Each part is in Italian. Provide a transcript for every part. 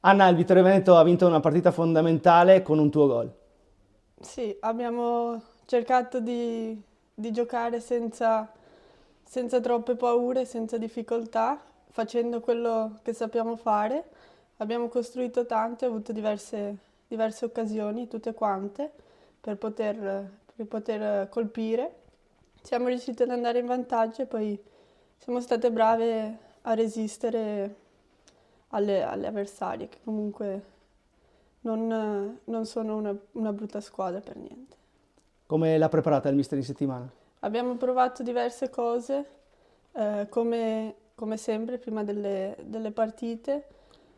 Anna, il Vittorio Veneto ha vinto una partita fondamentale con un tuo gol. Sì, abbiamo cercato di giocare senza troppe paure, senza difficoltà, facendo quello che sappiamo fare. Abbiamo costruito tanto e avuto diverse occasioni, tutte quante, per poter colpire. Siamo riusciti ad andare in vantaggio e poi siamo state brave a resistere alle avversarie, che comunque non sono una brutta squadra per niente. Come l'ha preparata il mister in settimana? Abbiamo provato diverse cose, come sempre, prima delle partite,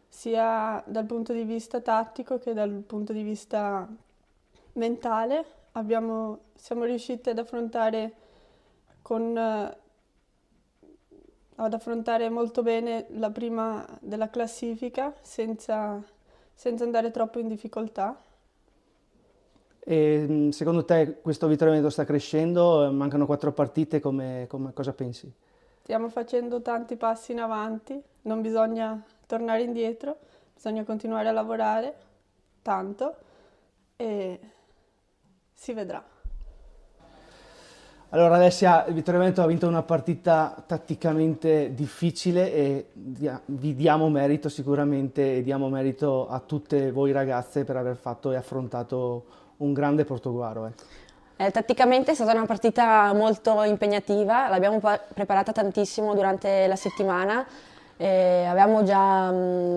sia dal punto di vista tattico che dal punto di vista mentale. Siamo riusciti con, eh, ad affrontare molto bene la prima della classifica senza andare troppo in difficoltà. E secondo te questo Vittorio Veneto sta crescendo? Mancano 4 partite, cosa pensi? Stiamo facendo tanti passi in avanti, non bisogna tornare indietro, bisogna continuare a lavorare tanto e si vedrà. Allora Alessia, il Vittorio Veneto ha vinto una partita tatticamente difficile e vi diamo merito sicuramente e diamo merito a tutte voi ragazze per aver fatto e affrontato un grande Portoguaro. Tatticamente è stata una partita molto impegnativa, l'abbiamo preparata tantissimo durante la settimana, avevamo già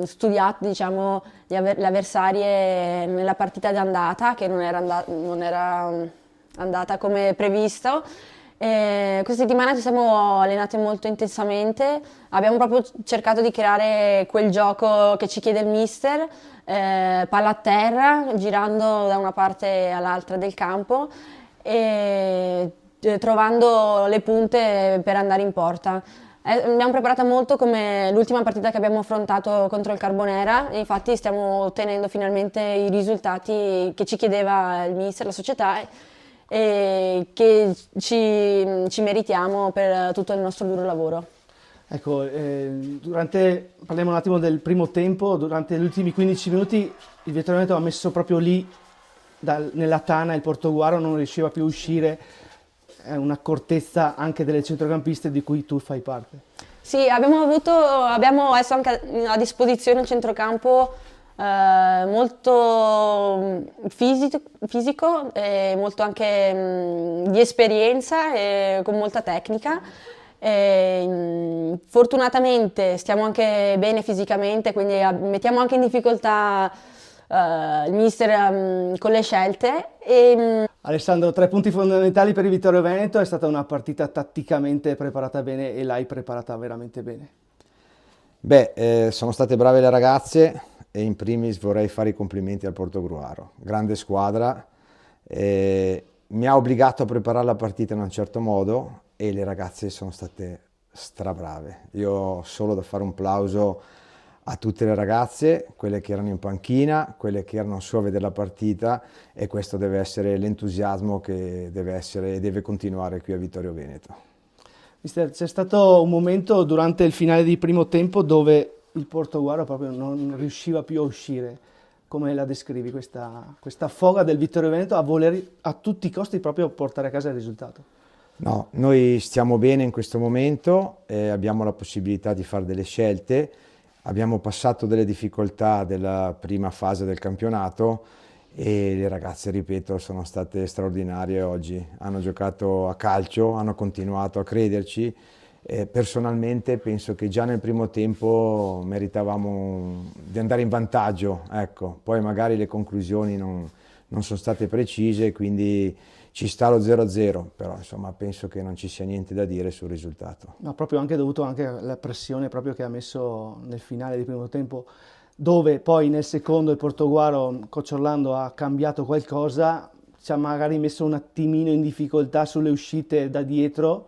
studiato diciamo, le avversarie nella partita d'andata che non era andata come previsto. Questa settimana ci siamo allenate molto intensamente, abbiamo proprio cercato di creare quel gioco che ci chiede il mister, palla a terra, girando da una parte all'altra del campo e trovando le punte per andare in porta. Abbiamo preparata molto come l'ultima partita che abbiamo affrontato contro il Carbonera, e infatti stiamo ottenendo finalmente i risultati che ci chiedeva il mister, la società e che ci meritiamo per tutto il nostro duro lavoro. Ecco, parliamo un attimo del primo tempo, durante gli ultimi 15 minuti il Vittorio Veneto ha messo proprio lì nella tana il Portoguaro, non riusciva più a uscire, è un'accortezza anche delle centrocampiste di cui tu fai parte. Sì, abbiamo adesso anche a disposizione un centrocampo molto fisico e molto anche di esperienza e con molta tecnica. Fortunatamente stiamo anche bene fisicamente, quindi mettiamo anche in difficoltà il mister con le scelte. Alessandro, 3 punti fondamentali per il Vittorio Veneto, è stata una partita tatticamente preparata bene e l'hai preparata veramente bene. Beh, sono state brave le ragazze e in primis vorrei fare i complimenti al Portogruaro, grande squadra, mi ha obbligato a preparare la partita in un certo modo e le ragazze sono state strabrave. Io ho solo da fare un plauso a tutte le ragazze, quelle che erano in panchina, quelle che erano su a vedere la partita e questo deve essere l'entusiasmo che deve essere e deve continuare qui a Vittorio Veneto. Mister, c'è stato un momento durante il finale di primo tempo dove il Portoguaro proprio non riusciva più a uscire. Come la descrivi questa foga del Vittorio Veneto a voler a tutti i costi proprio portare a casa il risultato? No, noi stiamo bene in questo momento, abbiamo la possibilità di fare delle scelte, abbiamo passato delle difficoltà della prima fase del campionato e le ragazze, ripeto, sono state straordinarie oggi, hanno giocato a calcio, hanno continuato a crederci. Personalmente penso che già nel primo tempo meritavamo di andare in vantaggio, ecco. Poi magari le conclusioni non sono state precise, quindi ci sta lo 0-0, però insomma penso che non ci sia niente da dire sul risultato. Ma proprio anche dovuto anche alla pressione proprio che ha messo nel finale di primo tempo, dove poi nel secondo il Portoguaro, Coach Orlando, ha cambiato qualcosa, ci ha magari messo un attimino in difficoltà sulle uscite da dietro,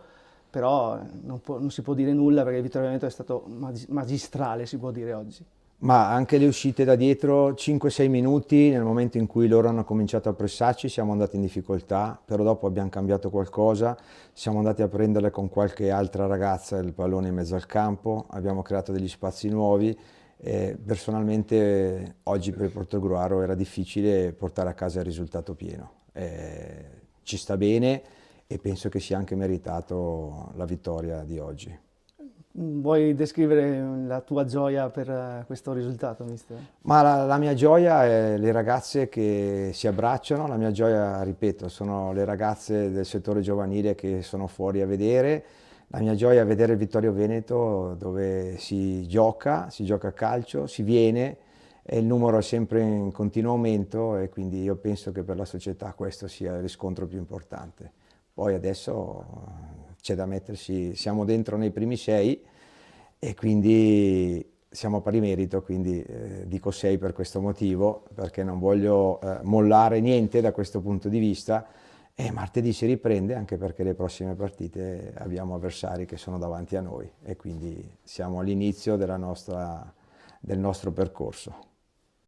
però non si può dire nulla perché il Vittorio Veneto è stato magistrale, si può dire oggi. Ma anche le uscite da dietro, 5-6 minuti, nel momento in cui loro hanno cominciato a pressarci, siamo andati in difficoltà, però dopo abbiamo cambiato qualcosa, siamo andati a prenderle con qualche altra ragazza il pallone in mezzo al campo, abbiamo creato degli spazi nuovi Personalmente oggi per il Portogruaro era difficile portare a casa il risultato pieno. Ci sta bene e penso che sia anche meritato la vittoria di oggi. Vuoi descrivere la tua gioia per questo risultato, mister? Ma la mia gioia è le ragazze che si abbracciano, la mia gioia, ripeto, sono le ragazze del settore giovanile che sono fuori a vedere, la mia gioia è vedere il Vittorio Veneto dove si gioca a calcio, si viene e il numero è sempre in continuo aumento e quindi io penso che per la società questo sia il riscontro più importante. Poi adesso c'è da mettersi, siamo dentro nei primi 6 e quindi siamo a pari merito, quindi dico 6 per questo motivo, perché non voglio mollare niente da questo punto di vista e martedì si riprende anche perché le prossime partite abbiamo avversari che sono davanti a noi e quindi siamo all'inizio del nostro percorso.